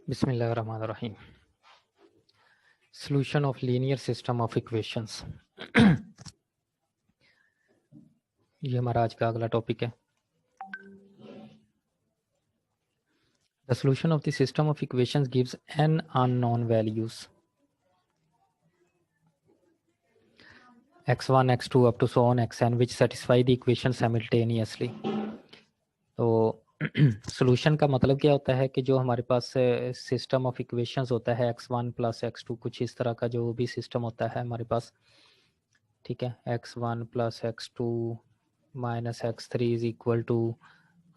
बिस्मिल्लाहिर्रहमानिर्रहीम। Solution of linear system of equations। ये हमारा आज का अगला टॉपिक है। The solution of the system of equations gives n unknown values x1 x2 up to so on xn which satisfy the equation simultaneously। तो solution का मतलब क्या होता है कि जो हमारे पास सिस्टम ऑफ इक्वेशंस होता है x1 प्लस x2, कुछ इस तरह का जो भी सिस्टम होता है हमारे पास, ठीक है, x1 plus x2 minus x3 is equal to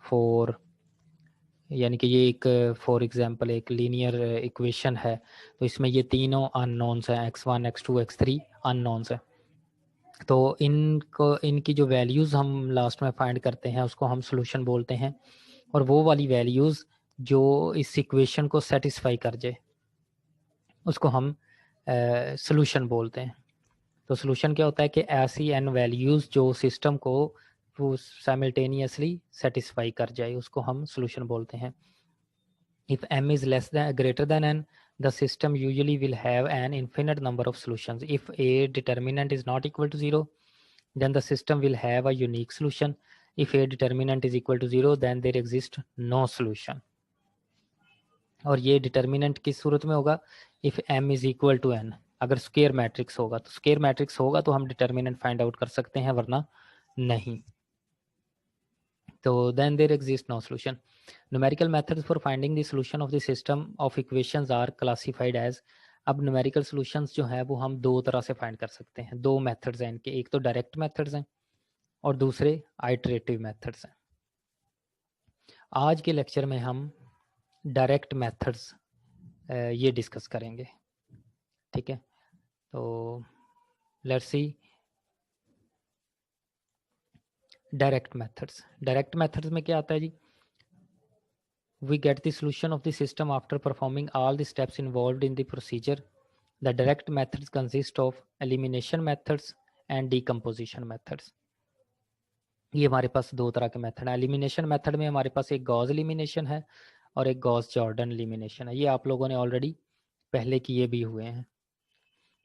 4, यानी कि ये एक फॉर एग्जांपल एक लीनियर इक्वेशन है। तो इसमें ये तीनों अननोन्स हैं, x1 x2 x3 अननोन्स हैं। तो इनकी जो वैल्यूज़ हम लास्ट में फाइंड करते हैं उसको हम सॉल्यूशन बोलते हैं, और वो वाली वैल्यूज़ जो इस इक्वेशन को सेटिस्फाई कर जाए उसको हम सॉल्यूशन बोलते हैं। तो सॉल्यूशन क्या होता है कि ऐसी एन वैल्यूज़ जो सिस्टम को वो साइमल्टेनियसली सेटिस्फाई कर जाए उसको हम सॉल्यूशन बोलते हैं। If m is less than greater than n, the system usually will have an infinite number of solutions. If a determinant is not equal to 0, then the system will have a unique solution. If a determinant is equal to 0, then there exists no solution. और ये determinant किस सूरत में होगा? If m is equal to n, अगर square matrix होगा तो square matrix होगा तो हम डिटर्मिनेंट फाइंड आउट कर सकते हैं, वरना नहीं। तो then there exists no solution. Numerical methods for finding the solution of the system of equations are classified as। अब न्यूमेरिकल सॉल्यूशंस जो है वो हम दो तरह से फाइंड कर सकते हैं, दो मेथड्स हैं इनके, एक तो डायरेक्ट मेथड्स हैं और दूसरे आइटरेटिव मेथड्स हैं। आज के लेक्चर में हम डायरेक्ट मेथड्स ये डिस्कस करेंगे, ठीक है। तो let's see direct methods. Direct methods में क्या आता है जी? We get the solution of the system after performing all the steps involved in the procedure. The direct methods consist of elimination methods and decomposition methods। ये हमारे पास दो तरह के method हैं। एलिमिनेशन मेथड में हमारे पास एक गॉस एलिमिनेशन है और एक गॉस जॉर्डन एलिमिनेशन है। ये आप लोगों ने ऑलरेडी पहले किए भी हुए हैं।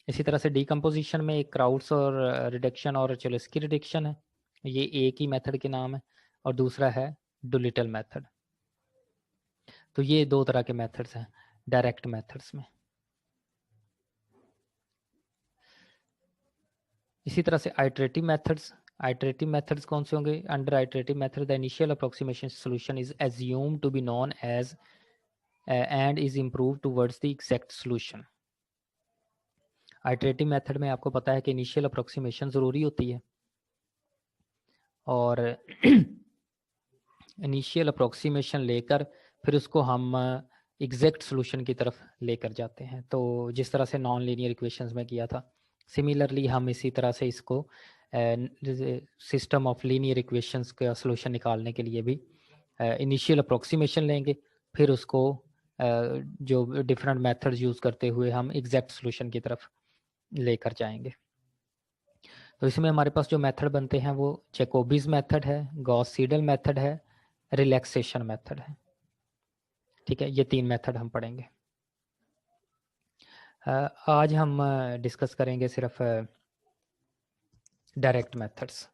इसी तरह से डीकम्पोजिशन में एक क्राउड्स और रिडक्शन और चेलेस्की रिडक्शन है, ये एक ही मेथड के नाम है, और दूसरा है डुलिटल मेथड। तो ये दो तरह के मेथड्स हैं डायरेक्ट मेथड्स में। इसी तरह से आइटरेटिव मेथड्स। आइटरेटिव मेथड्स कौन से होंगे? Under iterative method the initial approximation solution is assumed to be known as and is improve towards the exact solution. Iterative method में आपको पता है कि इनिशियल अप्रोक्सीमेशन ज़रूरी होती है, और इनिशियल अप्रोक्सीमेशन लेकर फिर उसको हम एग्जैक्ट सॉल्यूशन की तरफ लेकर जाते हैं। तो जिस तरह से नॉन लीनियर इक्वेशंस में किया था, सिमिलरली हम इसी तरह से इसको सिस्टम ऑफ लीनियर इक्वेशंस का सॉल्यूशन निकालने के लिए भी इनिशियल अप्रोक्सीमेशन लेंगे, फिर उसको जो डिफरेंट मेथड्स यूज़ करते हुए हम एग्जैक्ट सॉल्यूशन की तरफ लेकर जाएंगे। तो इसमें हमारे पास जो मेथड बनते हैं वो जैकोबीज मेथड है, गॉस सीडल मेथड है, रिलैक्सेशन मेथड है, ठीक है। ये तीन मेथड हम पढ़ेंगे। आज हम डिस्कस करेंगे सिर्फ डायरेक्ट मेथड्स।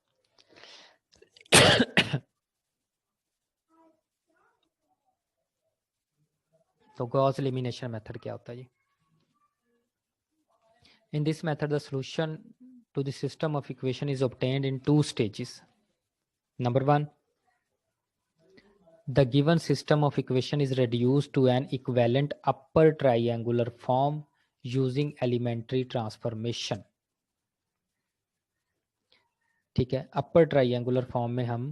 तो गॉस एलिमिनेशन मेथड क्या होता है जी? In this method the solution to the system of equation is obtained in two stages. Number one, the given system of equation is reduced to an equivalent upper triangular form using elementary transformation। ठीक है, अपर triangular form में हम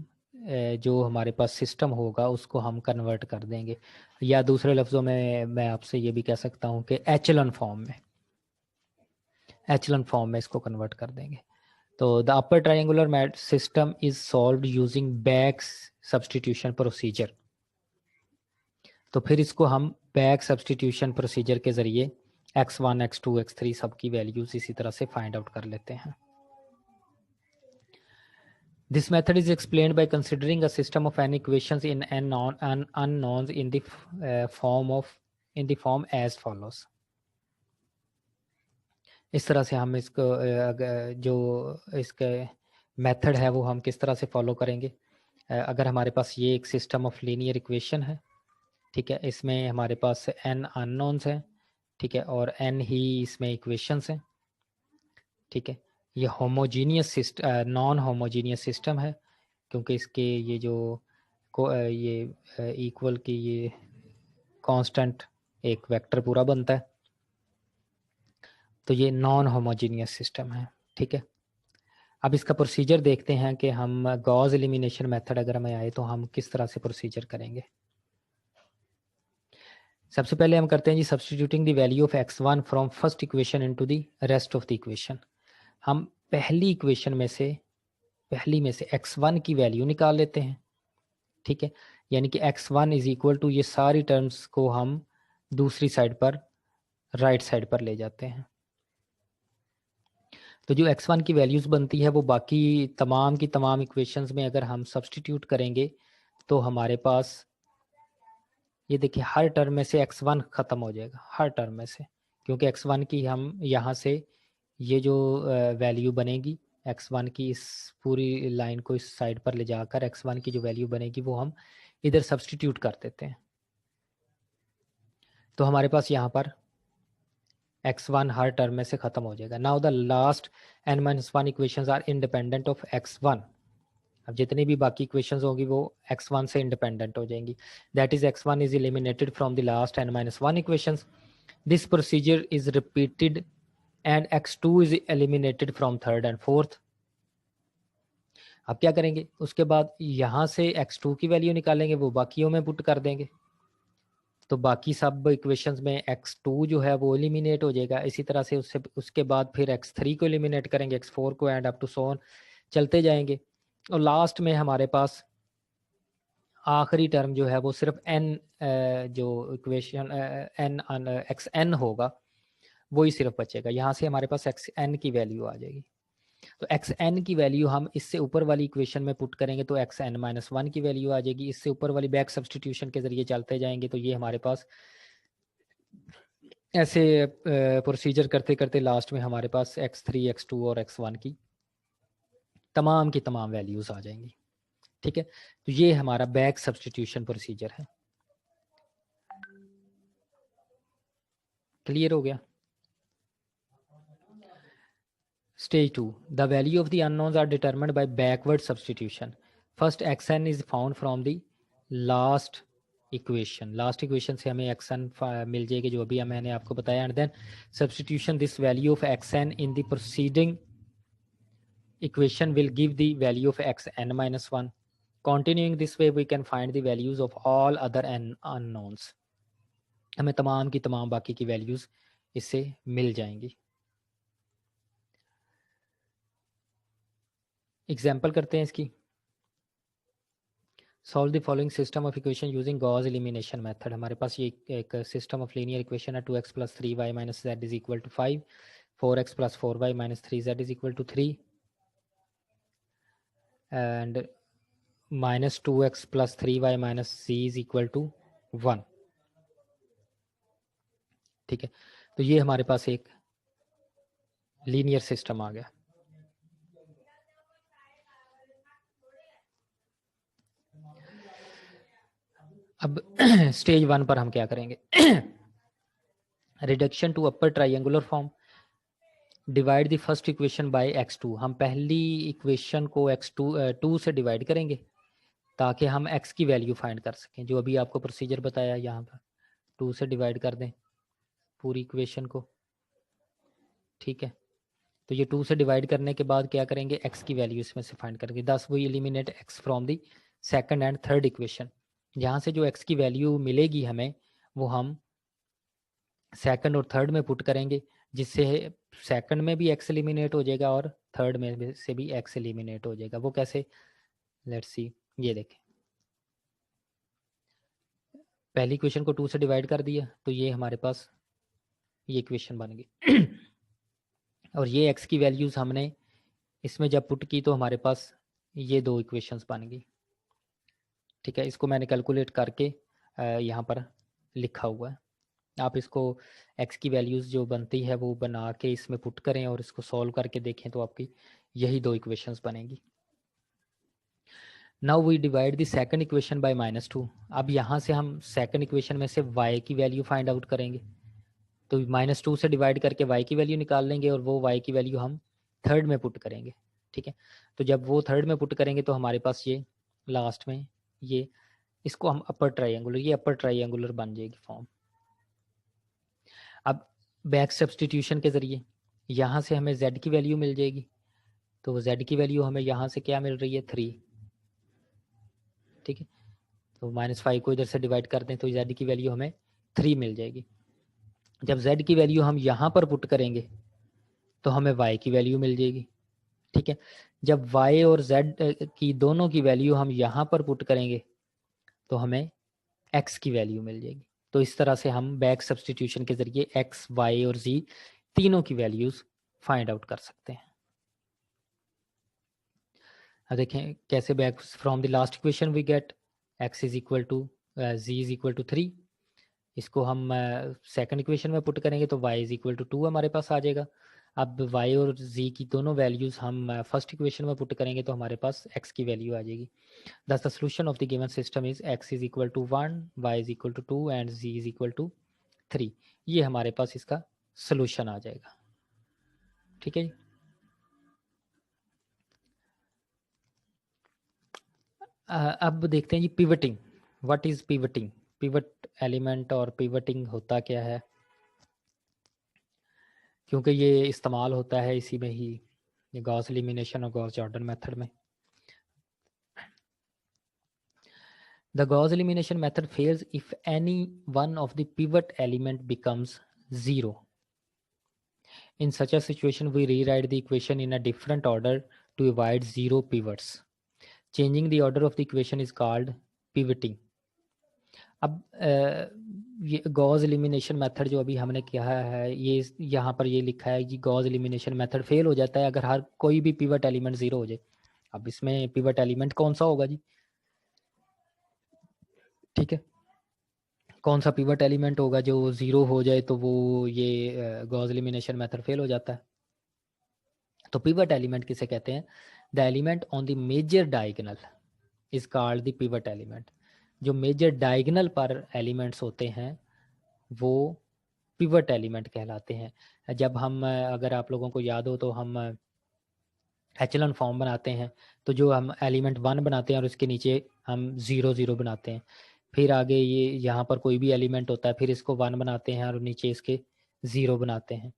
जो हमारे पास system होगा उसको हम convert कर देंगे, या दूसरे लफ्ज़ों में मैं आपसे ये भी कह सकता हूँ कि एचलन फॉर्म में इसको कन्वर्ट कर देंगे। तो the upper triangular system is solved using back substitution procedure. तो फिर इसको हम बैक सब्सटीट्यूशन प्रोसीजर के ज़रिए x1 x2 x3 सब की वैल्यूज़ इसी तरह से फाइंड आउट कर लेते हैं। This method is explained by considering a system of n equations in n unknowns in the form of in the form as follows. इस तरह से हम इसको जो इसके मेथड है वो हम किस तरह से फॉलो करेंगे। अगर हमारे पास ये एक सिस्टम ऑफ लीनियर इक्वेशन है, ठीक है, इसमें हमारे पास n अननोन्स हैं, ठीक है, और n ही इसमें इक्वेशंस हैं, ठीक है। ये homogeneous system, non homogeneous system है, क्योंकि इसके ये जो ये इक्वल की ये कांस्टेंट एक वेक्टर पूरा बनता है, तो ये नॉन होमोजीनियस सिस्टम है, ठीक है। अब इसका प्रोसीजर देखते हैं कि हम गॉस एलिमिनेशन मेथड अगर हमें आए तो हम किस तरह से प्रोसीजर करेंगे। सबसे पहले हम करते हैं जी substituting the value of x1 from first equation into the rest of the equation. हम पहली इक्वेशन में से x1 की वैल्यू निकाल लेते हैं, ठीक है, यानी कि x1 इज इक्वल टू ये सारी टर्म्स को हम दूसरी साइड पर राइट साइड पर ले जाते हैं। तो जो x1 की वैल्यूज़ बनती है वो बाकी तमाम की तमाम इक्वेशंस में अगर हम सब्स्टिट्यूट करेंगे तो हमारे पास ये देखिए हर टर्म में से x1 ख़त्म हो जाएगा, हर टर्म में से, क्योंकि x1 की हम यहाँ से ये जो वैल्यू बनेगी x1 की, इस पूरी लाइन को इस साइड पर ले जाकर x1 की जो वैल्यू बनेगी वो हम इधर सब्स्टिट्यूट कर देते हैं। तो हमारे पास यहाँ पर x1 हर टर्म में से ख़त्म हो जाएगा। Now the last n-1 equations are independent of x1। अब जितनी भी बाकी इक्वेशंस होंगी वो x1 से इंडिपेंडेंट हो जाएंगी। That is x1 is eliminated from the last n-1 equations. This procedure is repeated and x2 is eliminated from third and fourth. अब क्या करेंगे, उसके बाद यहाँ से x2 की वैल्यू निकालेंगे, वो बाकियों में पुट कर देंगे, तो बाकी सब इक्वेशंस में x2 जो है वो एलिमिनेट हो जाएगा। इसी तरह से उसके बाद फिर x3 को एलिमिनेट करेंगे, x4 को, and up to so on चलते जाएंगे। और लास्ट में हमारे पास आखिरी टर्म जो है वो सिर्फ n जो इक्वेशन n एक्स एन होगा वही सिर्फ बचेगा। यहाँ से हमारे पास एक्स एन की वैल्यू आ जाएगी। तो एक्स एन की वैल्यू हम इससे ऊपर वाली इक्वेशन में पुट करेंगे तो एक्स एन माइनस वन की वैल्यू आ जाएगी। इससे ऊपर वाली बैक सब्सटीट्यूशन के जरिए चलते जाएंगे तो ये हमारे पास ऐसे प्रोसीजर करते करते लास्ट में हमारे पास x3 x2 और x1 की तमाम वैल्यूज आ जाएंगी, ठीक है। तो ये हमारा बैक सब्सटीट्यूशन प्रोसीजर है। क्लियर हो गया। Stage 2. The value of the unknowns are determined by backward substitution. First xn is found from the last equation. Last equation से हमें xn मिल जाएगी जो अभी मैंने आपको बताया, and then substitution this value of xn in the preceding equation will give the value of xn minus 1. Continuing this way we can find the values of all other n unknowns. हमें तमाम की तमाम बाकी की values इससे मिल जाएंगी। Example करते हैं इसकी। Solve the following system of equation using Gauss elimination method. हमारे पास ये एक सिस्टम ऑफ लीनियर इक्वेशन है। 2x plus 3y minus z is equal to 5, 4x plus 4y minus 3z is equal to 3, and minus 2x plus 3y minus z is equal to 1, ठीक है। तो ये हमारे पास एक लीनियर सिस्टम आ गया। अब stage 1 पर हम क्या करेंगे, reduction to upper triangular form. Divide the first equation by x2। हम पहली इक्वेशन को x2 से डिवाइड करेंगे ताकि हम x की वैल्यू फाइंड कर सकें, जो अभी आपको प्रोसीजर बताया यहाँ पर। 2 से डिवाइड कर दें पूरी इक्वेशन को, ठीक है। तो ये 2 से डिवाइड करने के बाद क्या करेंगे, x की वैल्यू इसमें से फाइंड करेंगे। दस वो eliminate x from the second and third equation. यहाँ से जो x की वैल्यू मिलेगी हमें वो हम सेकंड और थर्ड में पुट करेंगे, जिससे सेकंड में भी x एलिमिनेट हो जाएगा और थर्ड में से भी x एलिमिनेट हो जाएगा। वो कैसे, लेट्स सी। ये देखें, पहली इक्वेशन को 2 से डिवाइड कर दिया तो ये हमारे पास ये इक्वेशन बन गई और ये x की वैल्यूज हमने इसमें जब पुट की तो हमारे पास ये दो इक्वेशंस बन गई, ठीक है। इसको मैंने कैलकुलेट करके यहाँ पर लिखा हुआ है। आप इसको x की वैल्यूज़ जो बनती है वो बना के इसमें पुट करें और इसको सॉल्व करके देखें तो आपकी यही दो इक्वेशंस बनेंगी। Now we divide the second equation by -2। अब यहाँ से हम सेकंड इक्वेशन में से y की वैल्यू फाइंड आउट करेंगे, तो -2 से डिवाइड करके y की वैल्यू निकाल लेंगे और वो y की वैल्यू हम थर्ड में पुट करेंगे। ठीक है, तो जब वो थर्ड में पुट करेंगे तो हमारे पास ये लास्ट में ये, इसको हम अपर ट्राइंगुलर, ये अपर ट्राइंगुलर बन जाएगी फॉर्म। अब बैक सब्सटीट्यूशन के ज़रिए यहाँ से हमें z की वैल्यू मिल जाएगी, तो z की वैल्यू हमें यहाँ से क्या मिल रही है 3। ठीक है, तो -5 को इधर से डिवाइड कर दें तो z की वैल्यू हमें 3 मिल जाएगी। जब z की वैल्यू हम यहाँ पर पुट करेंगे तो हमें y की वैल्यू मिल जाएगी। ठीक है, जब y और z की दोनों की वैल्यू हम यहाँ पर पुट करेंगे तो हमें x की वैल्यू मिल जाएगी। तो इस तरह से हम बैक सब्सटीट्यूशन के ज़रिए x, y और z तीनों की वैल्यूज़ फाइंड आउट कर सकते हैं। अब देखें कैसे, back from the last equation we get x is equal to z is equal to 3। इसको हम सेकंड इक्वेशन में पुट करेंगे तो y इज इक्वल टू 2 हमारे पास आ जाएगा। अब y और z की दोनों वैल्यूज़ हम फर्स्ट इक्वेशन में पुट करेंगे तो हमारे पास x की वैल्यू आ जाएगी। Thus the solution of the given system is x is equal to 1, y is equal to 2 and z is equal to 3। ये हमारे पास इसका सोल्यूशन आ जाएगा। ठीक है जी, अब देखते हैं जी pivoting. What is pivoting? Pivot element और पिवटिंग होता क्या है, क्योंकि ये इस्तेमाल होता है इसी में ही, गॉस एलिमिनेशन और गॉस जॉर्डन मेथड में। The Gauss elimination method fails if any one of the pivot element becomes 0. In such a situation, we rewrite the equation in a different order to avoid zero pivots. Changing the order of the equation is called pivoting. अब ये Gauss elimination method जो अभी हमने किया है, ये यहाँ पर ये लिखा है कि गॉस एलिमिनेशन मेथड फेल हो जाता है अगर हर कोई भी पिवट एलिमेंट 0 हो जाए। अब इसमें पिवट एलिमेंट कौन सा होगा जी? ठीक है, कौन सा पिवट एलिमेंट होगा जो 0 हो जाए तो वो ये गॉस एलिमिनेशन मेथड फेल हो जाता है। तो पिवट एलिमेंट किसे कहते हैं? The element on the major diagonal is called the pivot element. जो मेजर डायगोनल पर एलिमेंट्स होते हैं वो पिवट एलिमेंट कहलाते हैं। जब हम अगर आप लोगों को याद हो तो हम एचेलॉन फॉर्म बनाते हैं, तो जो हम एलिमेंट 1 बनाते हैं और उसके नीचे हम 0 0 बनाते हैं, फिर आगे ये यहाँ पर कोई भी एलिमेंट होता है फिर इसको 1 बनाते हैं और नीचे इसके 0 बनाते हैं।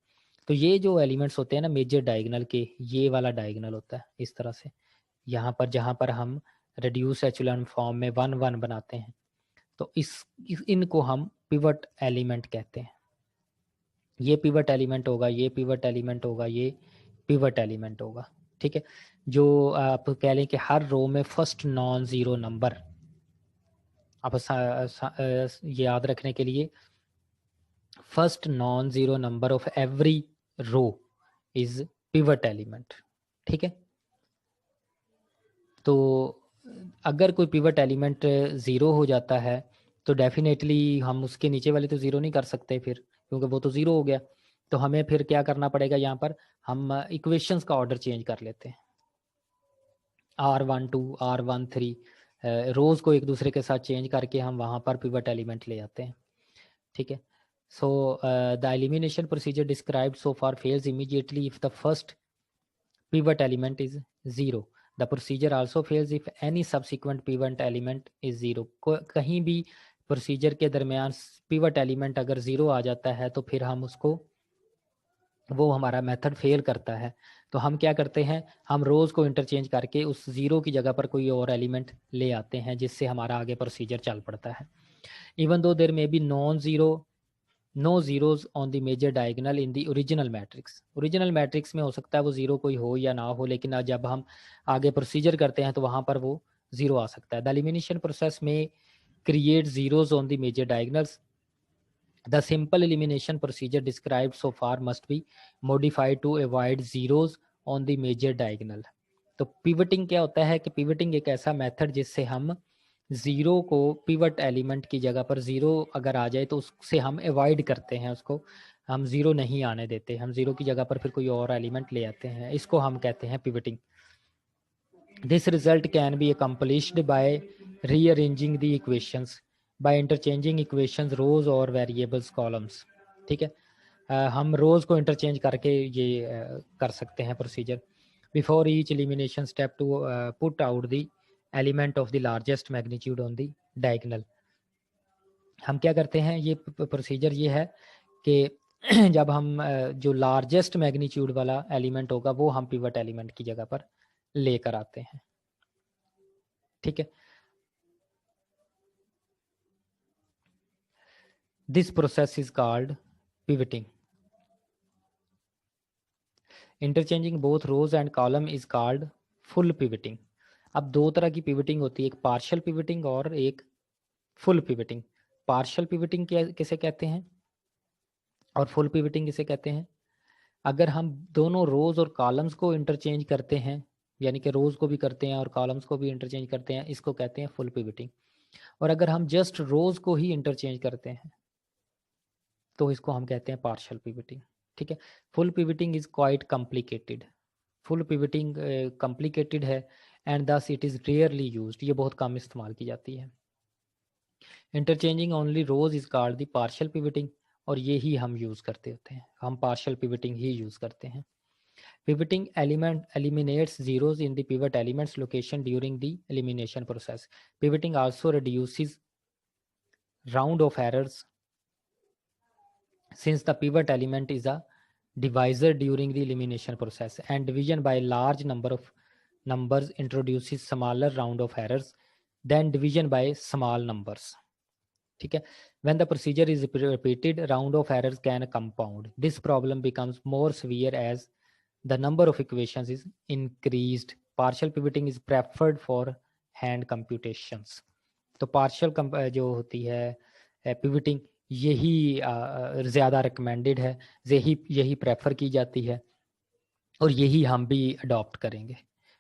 तो ये जो एलिमेंट्स होते हैं ना मेजर डायगोनल के, ये वाला डायगोनल होता है इस तरह से। यहाँ पर जहाँ पर हम रिड्यूस एचेलॉन फॉर्म में 1 1 बनाते हैं तो इनको हम पिवट एलिमेंट कहते हैं। ये पिवट एलिमेंट होगा, ये पिवट एलिमेंट होगा, ये पिवट एलिमेंट होगा। ठीक है, जो आप कह लें कि हर रो में फर्स्ट नॉन ज़ीरो नंबर, आप ये याद रखने के लिए, first non zero number of every row is pivot element. ठीक है, तो अगर कोई पिवट एलिमेंट 0 हो जाता है तो डेफिनेटली हम उसके नीचे वाले तो 0 नहीं कर सकते फिर, क्योंकि वो तो 0 हो गया। तो हमें फिर क्या करना पड़ेगा, यहाँ पर हम इक्वेशंस का ऑर्डर चेंज कर लेते हैं। R12 R13 रोज़ को एक दूसरे के साथ चेंज करके हम वहाँ पर पिवट एलिमेंट ले आते हैं। ठीक है, so the elimination procedure described so far fails immediately if the first pivot element is 0. The procedure also fails if any subsequent pivot element is 0. कहीं भी प्रोसीजर के दरमियान पिवट एलिमेंट अगर 0 आ जाता है तो फिर हम उसको, वो हमारा मेथड फेल करता है। तो हम क्या करते हैं, हम रोज़ को इंटरचेंज करके उस 0 की जगह पर कोई और एलिमेंट ले आते हैं जिससे हमारा आगे प्रोसीजर चल पड़ता है। Even though there may be no zeros on the major diagonal in the original matrix. Original matrix में हो सकता है वो 0 कोई हो या ना हो, लेकिन जब हम आगे प्रोसीजर करते हैं तो वहाँ पर वो 0 आ सकता है। द एलिमिनेशन प्रोसेस में create zeros on the major diagonals. The simple elimination procedure described so far must be modified to avoid zeros on the major diagonal. तो pivoting क्या होता है कि pivoting एक ऐसा मेथड जिससे हम ज़ीरो को पिवट एलिमेंट की जगह पर ज़ीरो अगर आ जाए तो उससे हम अवॉइड करते हैं, उसको हम ज़ीरो नहीं आने देते, हम ज़ीरो की जगह पर फिर कोई और एलिमेंट ले आते हैं, इसको हम कहते हैं pivoting. This result can be accomplished by rearranging the equations by interchanging equations rows और वेरिएबल्स कॉलम्स। ठीक है, हम रोज को इंटरचेंज करके ये कर सकते हैं procedure. Before each elimination step to put out the element of the largest magnitude on the diagonal. हम क्या करते हैं, ये प्रोसीजर ये है कि जब हम जो लार्जेस्ट मैग्नीट्यूड वाला एलिमेंट होगा वो हम पिवट एलिमेंट की जगह पर लेकर आते हैं। ठीक है, this process is called pivoting. Interchanging both rows and column is called full pivoting. अब दो तरह की पिवटिंग होती है, एक पार्शियल पिवटिंग और एक फुल पिवटिंग। पार्शियल पिवटिंग किसे कहते हैं और फुल पिवटिंग किसे कहते हैं? अगर हम दोनों रोज और कॉलम्स को इंटरचेंज करते हैं, यानी कि रोज को भी करते हैं और कॉलम्स को भी इंटरचेंज करते हैं, इसको कहते हैं फुल पिवटिंग। और अगर हम जस्ट रोज को ही इंटरचेंज करते हैं तो इसको हम कहते हैं पार्शियल पिवटिंग। ठीक है, full pivoting is quite complicated. Full pivoting complicated है and thus it is rarely used, ये बहुत कम इस्तेमाल की जाती है। Interchanging only rows is called the partial pivoting, और ये ही हम यूज़ करते होते हैं, हम पार्शियल पिवटिंग ही यूज़ करते हैं। Pivoting element eliminates zeros in the pivot element's location during the elimination process. Pivoting also reduces round of errors since the pivot element is a divisor during the elimination process, and division by large number of numbers introduces smaller round of errors than division by small numbers. ठीक है, when the procedure is repeated, round of errors can compound. This problem becomes more severe as the number of equations is increased. Partial pivoting is preferred for hand computations. तो partial जो होती है pivoting, यही ज़्यादा recommended है, यही यही prefer की जाती है और यही हम भी अडॉप्ट करेंगे।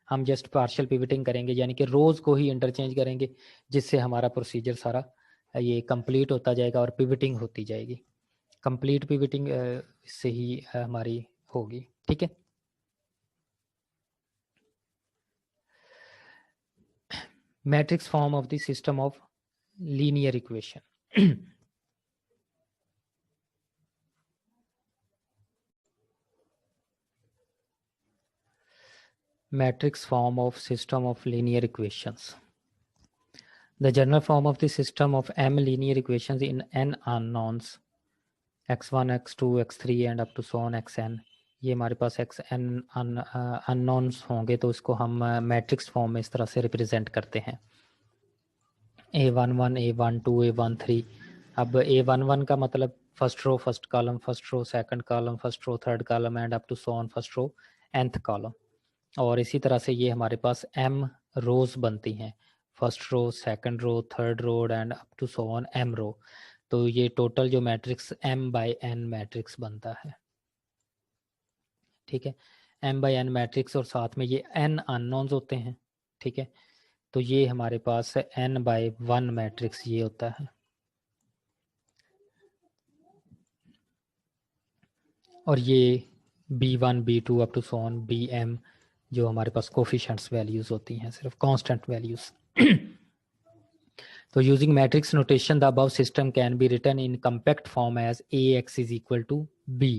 हम जस्ट पार्शियल पिवटिंग करेंगे, यानी कि रोज़ को ही इंटरचेंज करेंगे, जिससे हमारा प्रोसीजर सारा ये कंप्लीट होता जाएगा और पिवटिंग होती जाएगी। कंप्लीट पिवटिंग इससे ही हमारी होगी। ठीक है, matrix form of the system of linear equation. matrix form of system of linear equations. The general form of the system of m linear equations in n unknowns x1, x2, x3 and up to so on xn. ये हमारे पास xn unknowns होंगे तो इसको हम matrix form में इस तरह से रिप्रेजेंट करते हैं, a11, a12, a13। अब a11 का मतलब first row first column, first row second column, first row third column and up to so on first row nth column. और इसी तरह से ये हमारे पास m रोज बनती हैं, first row second row third row and up to so on m row. तो ये टोटल जो matrix m by n matrix बनता है। ठीक है, m बाई n मैट्रिक्स और साथ में ये n अननोन्स होते हैं। ठीक है, तो ये हमारे पास n बाई 1 मैट्रिक्स ये होता है। और ये b1 b2 up to so on bm जो हमारे पास कोफिशिएंट्स वैल्यूज होती हैं, सिर्फ कांस्टेंट वैल्यूज। तो using matrix notation the above system can be written in compact form as ax is equal to b,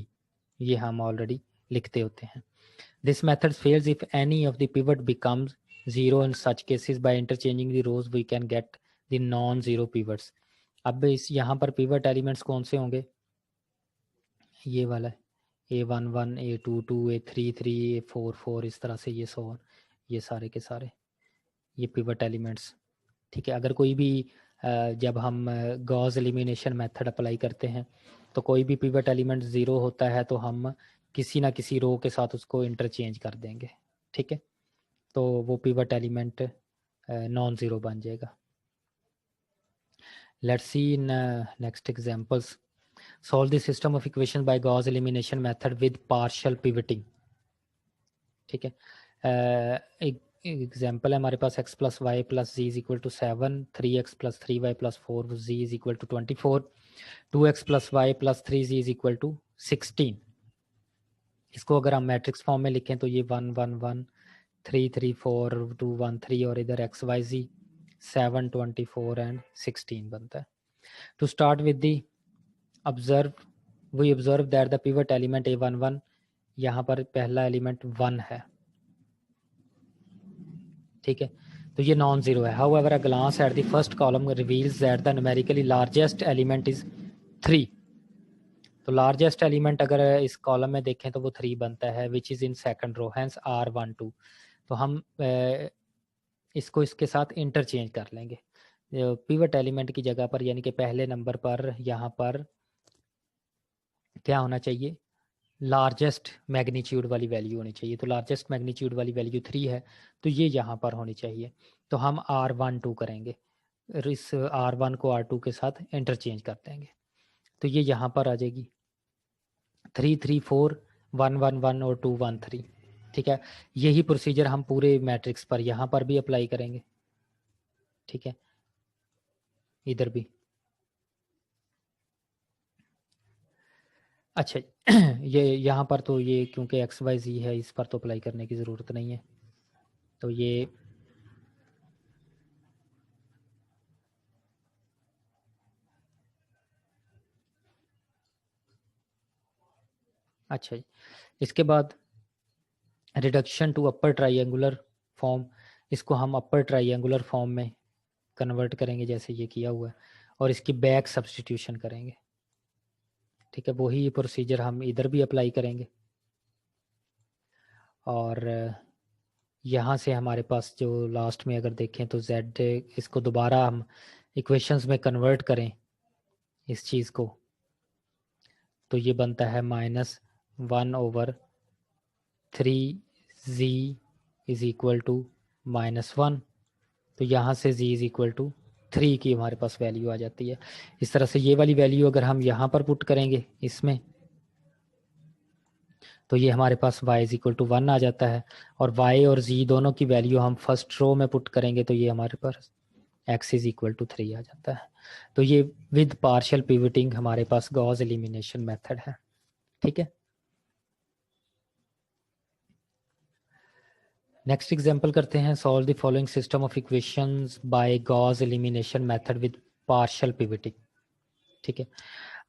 ये हम ऑलरेडी लिखते होते हैं। This method fails if any of the pivot becomes zero in such cases by interchanging the rows we can get the non zero pivots. अब इस यहाँ पर pivot elements कौन से होंगे, ये वाला a11, a22, a33, a44, इस तरह से ये सो ये सारे के सारे ये पिवट एलिमेंट्स। ठीक है, अगर कोई भी जब हम गॉस एलिमिनेशन मेथड अप्लाई करते हैं तो कोई भी पिवट एलिमेंट ज़ीरो होता है तो हम किसी ना किसी रो के साथ उसको इंटरचेंज कर देंगे। ठीक है, तो वो पिवट एलिमेंट नॉन ज़ीरो बन जाएगा। Let's see in next examples. Solve the system of equation by Gauss elimination method with partial pivoting. ठीक है, एग्जाम्पल है हमारे पास x plus y plus z is equal to 7, 3x plus 3y plus 4 z is equal to 24, 2x plus y plus 3z is equal to 16। इसको अगर हम matrix form में लिखें तो ये 1 1 1 3 3 4 2 1 3 और इधर एक्स वाई जी 7 24 एंड 16 बनता है। To start with the observe we observe that the pivot element A11 यहाँ पर पहला एलिमेंट 1 है, ठीक है, तो ये नॉन जीरो है। However a glance at the first column reveals that the numerically largest element is 3। तो लार्जेस्ट एलिमेंट अगर इस कॉलम में देखें तो वो 3 बनता है, which is in second row, hence R12। तो हम इसको इसके साथ इंटरचेंज कर लेंगे पिवट एलिमेंट की जगह पर, यानी कि पहले नंबर पर यहाँ पर क्या होना चाहिए, लार्जेस्ट मैग्नीट्यूड वाली वैल्यू होनी चाहिए। तो लार्जेस्ट मैग्नीट्यूड वाली वैल्यू 3 है, तो ये यहाँ पर होनी चाहिए। तो हम R12 करेंगे, इस R1 को R2 के साथ इंटरचेंज कर देंगे, तो ये यहाँ पर आ जाएगी 3 3 4 1 1 1 और 2 1 3। ठीक है, यही प्रोसीजर हम पूरे मैट्रिक्स पर यहाँ पर भी अप्लाई करेंगे। ठीक है, इधर भी। अच्छा ये यहाँ पर तो ये क्योंकि एक्स वाई जी है, इस पर तो अप्लाई करने की ज़रूरत नहीं है। तो ये अच्छा, इसके बाद reduction to upper triangular form, इसको हम अपर ट्राइंगुलर फॉर्म में कन्वर्ट करेंगे जैसे ये किया हुआ है, और इसकी बैक सब्स्टिट्यूशन करेंगे। ठीक है, वही प्रोसीजर हम इधर भी अप्लाई करेंगे। और यहाँ से हमारे पास जो लास्ट में अगर देखें तो z, इसको दोबारा हम इक्वेशंस में कन्वर्ट करें इस चीज़ को, तो ये बनता है -1/3z इज इक्वल टू -1। तो यहाँ से z इज इक्वल टू 3 की हमारे पास वैल्यू आ जाती है। इस तरह से ये वाली वैल्यू अगर हम यहाँ पर पुट करेंगे इसमें, तो ये हमारे पास y इज इक्वल टू 1 आ जाता है, और y और z दोनों की वैल्यू हम फर्स्ट रो में पुट करेंगे तो ये हमारे पास x इज इक्वल टू 3 आ जाता है। तो ये विद पार्शियल पिवटिंग हमारे पास गॉस एलिमिनेशन मेथड है। ठीक है, नेक्स्ट एग्जांपल करते हैं। Solve the following system of equations bye Gauss elimination method with partial pivoting. ठीक है,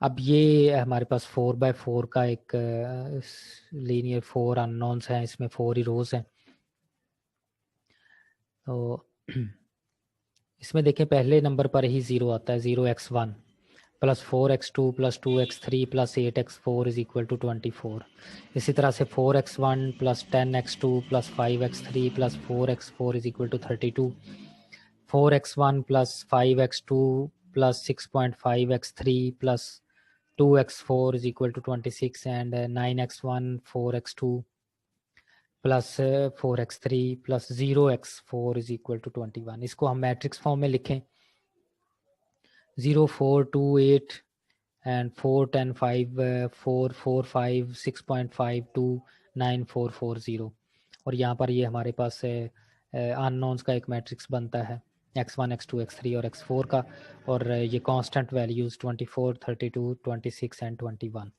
अब ये हमारे पास 4x4 का एक लीनियर 4 अननोन्स हैं, इसमें 4 ही रोज हैं। तो इसमें देखें पहले नंबर पर ही 0 आता है, 0x1 plus 4x2 plus 2x3 plus 8x4 is equal to 24। इसी तरह से 4x1 plus 10x2 plus 5x3 plus 4x4 is equal to 32, 4x1 plus 5x2 plus 6.5x3 plus 2x4 is equal to 26 and 9x1 4x2 plus 4x3 plus 0x4 is equal to 21। इसको हम matrix form में लिखें 0 4 2 8 and 4 10 5 4 4 5 6.5 2 9 4 4 0। और यहाँ पर ये हमारे पास unknowns का एक मैट्रिक्स बनता है x1 x2 x3 और x4 का, और ये कांस्टेंट वैल्यूज 24 32 26 एंड 21।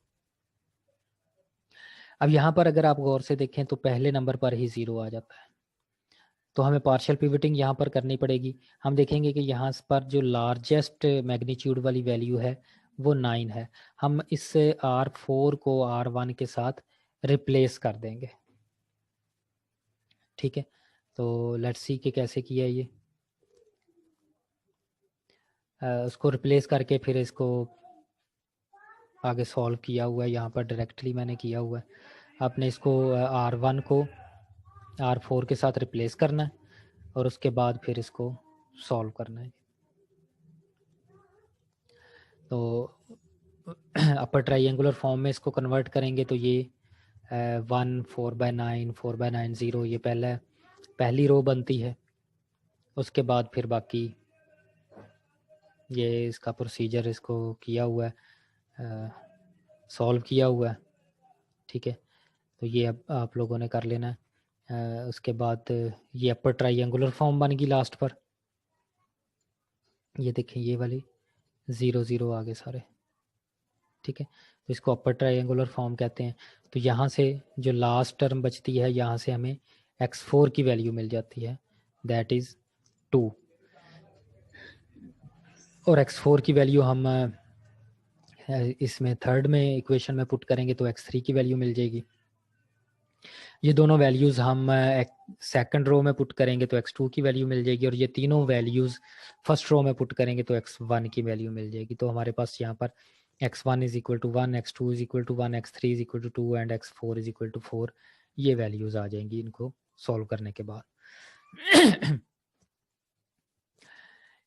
अब यहाँ पर अगर आप गौर से देखें तो पहले नंबर पर ही 0 आ जाता है, तो हमें पार्शियल पिवटिंग यहाँ पर करनी पड़ेगी। हम देखेंगे कि यहाँ पर जो लार्जेस्ट मैग्नीट्यूड वाली वैल्यू है वो 9 है। हम इस R4 को R1 के साथ रिप्लेस कर देंगे। ठीक है, तो लेट्स सी कि कैसे किया ये। उसको रिप्लेस करके फिर इसको आगे सॉल्व किया हुआ है, यहाँ पर डायरेक्टली मैंने किया हुआ है। आपने इसको R1 को R4 के साथ रिप्लेस करना है और उसके बाद फिर इसको सॉल्व करना है। तो अपर ट्राइंगुलर फॉर्म में इसको कन्वर्ट करेंगे तो ये 1 4/9 4/9 0 ये पहली रो बनती है। उसके बाद फिर बाकी ये इसका प्रोसीजर इसको किया हुआ है, सॉल्व किया हुआ है। ठीक है, तो ये अब आप लोगों ने कर लेना है। उसके बाद ये अपर ट्राइंगुलर फॉर्म बन गई लास्ट पर। ये देखें ये वाली 0 0 आगे सारे, ठीक है। तो इसको अपर ट्राइंगुलर फॉर्म कहते हैं। तो यहाँ से जो लास्ट टर्म बचती है, यहाँ से हमें x4 की वैल्यू मिल जाती है, दैट इज़ 2। और x4 की वैल्यू हम इसमें थर्ड में इक्वेशन में पुट करेंगे तो x3 की वैल्यू मिल जाएगी। ये दोनों वैल्यूज़ हम सेकंड रो में पुट करेंगे तो x2 की वैल्यू मिल जाएगी, और ये तीनों वैल्यूज़ फर्स्ट रो में पुट करेंगे तो x1 की वैल्यू मिल जाएगी। तो हमारे पास यहाँ पर x1 is equal to 1, x2 is equal to 1, x3 is equal to 2 and x4 is equal to 4। ये वैल्यूज़ आ जाएंगी इनको सॉल्व करने के बाद।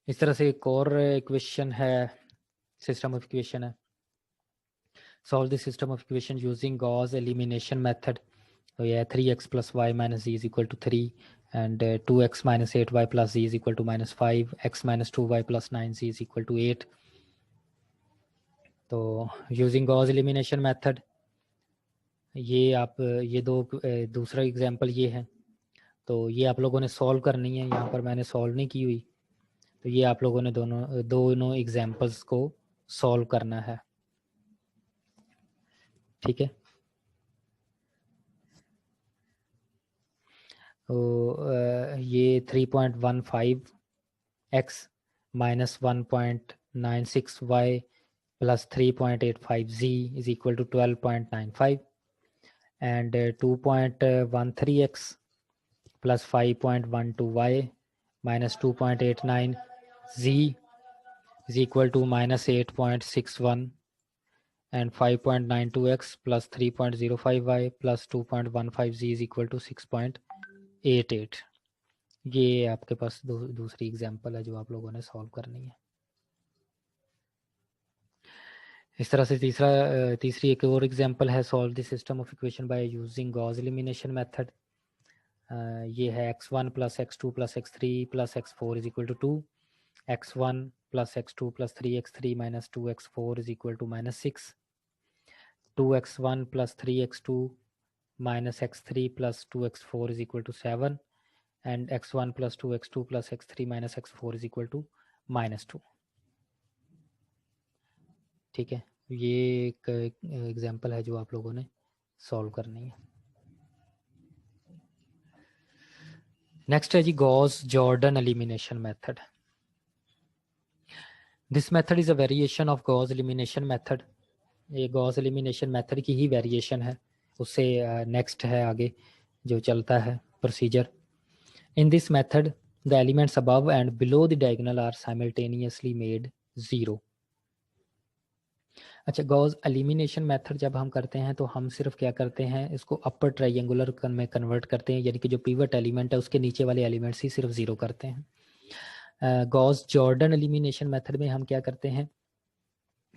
इस तरह से एक और इक्वेशन है, सिस्टम ऑफ इक्वेशन है, solve the system of equation using Gauss elimination method. तो ये 3x plus y minus z is equal to 3 and 2x minus 8y plus z is equal to minus 5, x minus 2y plus 9z is equal to 8। तो using Gauss elimination method, ये आप ये दूसरा example ये है, तो ये आप लोगों ने सॉल्व करनी है। यहाँ पर मैंने सॉल्व नहीं की हुई, तो ये आप लोगों ने दोनों एग्जांपल्स को सॉल्व करना है, ठीक है। तो ये 3.15x minus 1.96y plus 3.85z is equal to 12.95 and 2.13x plus 5.12y minus 2.89z is equal to minus 8.61 and 5.92x plus 3.05y plus 2.15z is equal to 6.88। ये आपके पास दूसरी एग्जांपल है जो आप लोगों ने सॉल्व करनी है। इस तरह से तीसरी एक और एग्जांपल है, solve the system of equation by using Gauss elimination method. ये है x1 plus x2 plus x3 plus x4 is equal to 2, x1 plus x2 plus 3x3 minus 2x4 is equal to minus 6, 2x1 plus 3x2 minus x3 plus 2x4 is equal to 7 and x1 plus 2x2 plus x3 minus x4 is equal to minus 2। ठीक है, ये एक example है जो आप लोगों ने solve करनी है। नेक्स्ट है जी Gauss Jordan elimination method. This method is a variation of Gauss elimination method. ये गॉस एलिमिनेशन मेथड की ही वेरिएशन है, उससे नेक्स्ट है आगे जो चलता है procedure. In this method, the elements above and below the diagonal are simultaneously made 0। अच्छा, गॉस एलिमिनेशन मेथड जब हम करते हैं तो हम सिर्फ क्या करते हैं, इसको अपर ट्राइंगुलर में कन्वर्ट करते हैं, यानी कि जो पिवट एलिमेंट है उसके नीचे वाले एलिमेंट्स ही सिर्फ 0 करते हैं। गॉस जॉर्डन एलिमिनेशन मेथड में हम क्या करते हैं,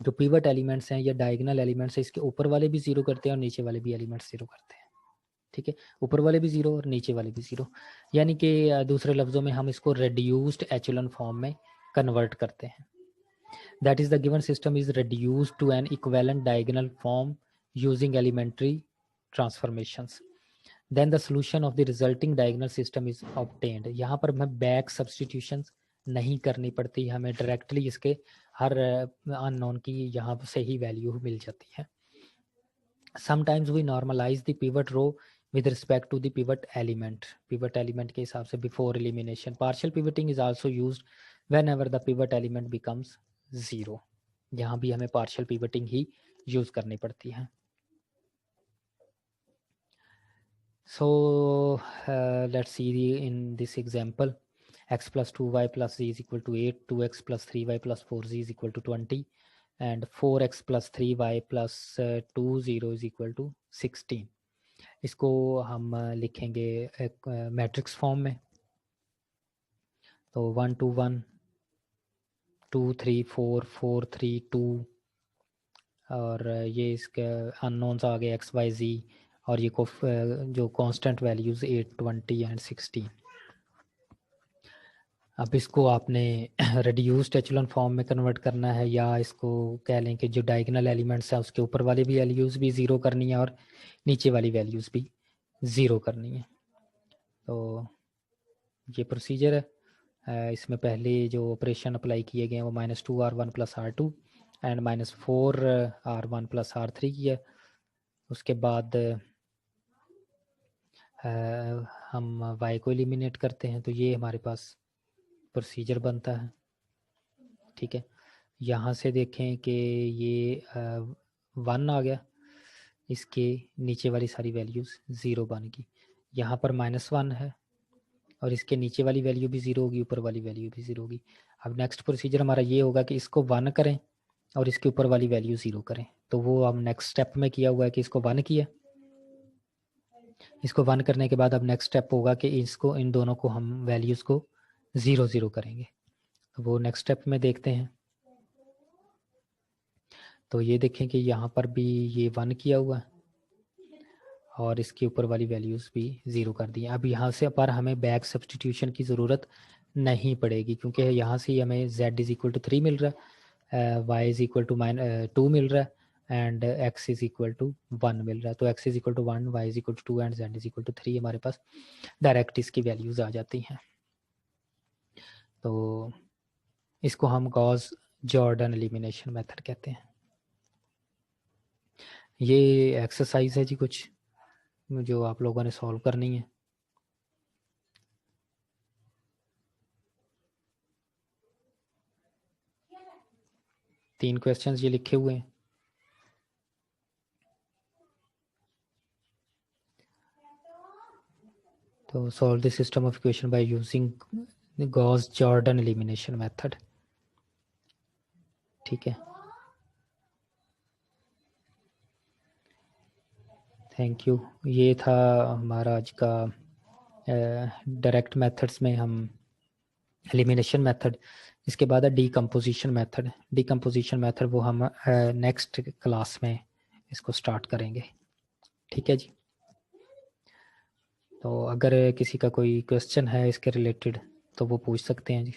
जो पिवट एलिमेंट्स हैं या डायगोनल एलिमेंट्स हैं इसके ऊपर वाले भी 0 करते हैं और नीचे वाले भी एलिमेंट्स 0 करते हैं। ठीक है, ऊपर वाले भी 0 और नीचे वाले भी 0, यानी कि दूसरे लफ्ज़ों में हम इसको रेड्यूस्ड एचेलॉन फॉर्म में कन्वर्ट करते हैं। That is the given system is reduced to an equivalent diagonal form using elementary transformations, then the solution of the resulting diagonal system is obtained. यहाँ पर हमें बैक सब्सटीट्यूशन नहीं करनी पड़ती, हमें डायरेक्टली इसके हर अननोन की यहाँ से ही वैल्यू मिल जाती है। Sometimes we normalize the pivot row with respect to the pivot element के हिसाब से before elimination। Partial pivoting is also used whenever the pivot element becomes 0। यहाँ भी हमें partial pivoting ही यूज करनी पड़ती है। So let's see in this example, x plus 2y plus z is equal to 8, 2x plus 3y plus 4z is equal to 20 and 4x plus 3y plus 20 is equal to 16। इसको हम लिखेंगे एक matrix form में, तो 1 2 1 2 3 4 4 3 2 और ये इसके unknowns आ गए एक्स वाई जी और ये जो कांस्टेंट वैल्यूज 8 20 एंड 16। अब इसको आपने रिड्यूस्ड एचेलॉन फॉर्म में कन्वर्ट करना है, या इसको कह लें कि जो डायगोनल एलिमेंट्स हैं उसके ऊपर वाले भी वैल्यूज़ भी 0 करनी है और नीचे वाली वैल्यूज़ भी 0 करनी है। तो ये प्रोसीजर है। इसमें पहले जो ऑपरेशन अप्लाई किए गए हैं वो -2r1 + r2 and -4r1 + r3 की है। उसके बाद हम y को एलिमिनेट करते हैं, तो ये हमारे पास प्रोसीजर बनता है। ठीक है, यहाँ से देखें कि ये 1 आ गया, इसके नीचे वाली सारी वैल्यूज़ 0 बन गई। यहाँ पर -1 है और इसके नीचे वाली वैल्यू भी 0 होगी, ऊपर वाली वैल्यू भी 0 होगी। अब नेक्स्ट प्रोसीजर हमारा ये होगा कि इसको 1 करें और इसके ऊपर वाली वैल्यू 0 करें। तो वो हम नेक्स्ट स्टेप में किया हुआ है कि इसको 1 किया। इसको 1 करने के बाद अब नेक्स्ट स्टेप होगा कि इसको, इन दोनों को हम वैल्यूज़ को 0 0 करेंगे। तो वो नेक्स्ट स्टेप में देखते हैं। तो ये देखें कि यहाँ पर भी ये 1 किया हुआ है और इसके ऊपर वाली वैल्यूज़ भी 0 कर दी। अब यहाँ से पर हमें बैक सब्सटीट्यूशन की ज़रूरत नहीं पड़ेगी, क्योंकि यहाँ से हमें z = 3 मिल रहा है, y = 2 मिल रहा है एंड x = 1 मिल रहा है। तो x = 1, y = 2 एंड z = 3 हमारे पास डायरेक्ट इसकी वैल्यूज़ आ जाती हैं। तो इसको हम गॉस जॉर्डन एलिमिनेशन मेथड कहते हैं। ये एक्सरसाइज है जी कुछ जो आप लोगों ने सॉल्व करनी है। तीन क्वेश्चंस ये लिखे हुए हैं। तो solve the system of equation by using Gauss Jordan elimination method. ठीक है, थैंक यू। ये था हमारा आज का डायरेक्ट मेथड्स में हम एलिमिनेशन मेथड। इसके बाद है डीकम्पोजिशन मेथड। डीकम्पोजिशन मेथड वो हम नेक्स्ट क्लास में इसको स्टार्ट करेंगे। ठीक है जी। तो अगर किसी का कोई क्वेश्चन है इसके रिलेटेड तो वो पूछ सकते हैं जी।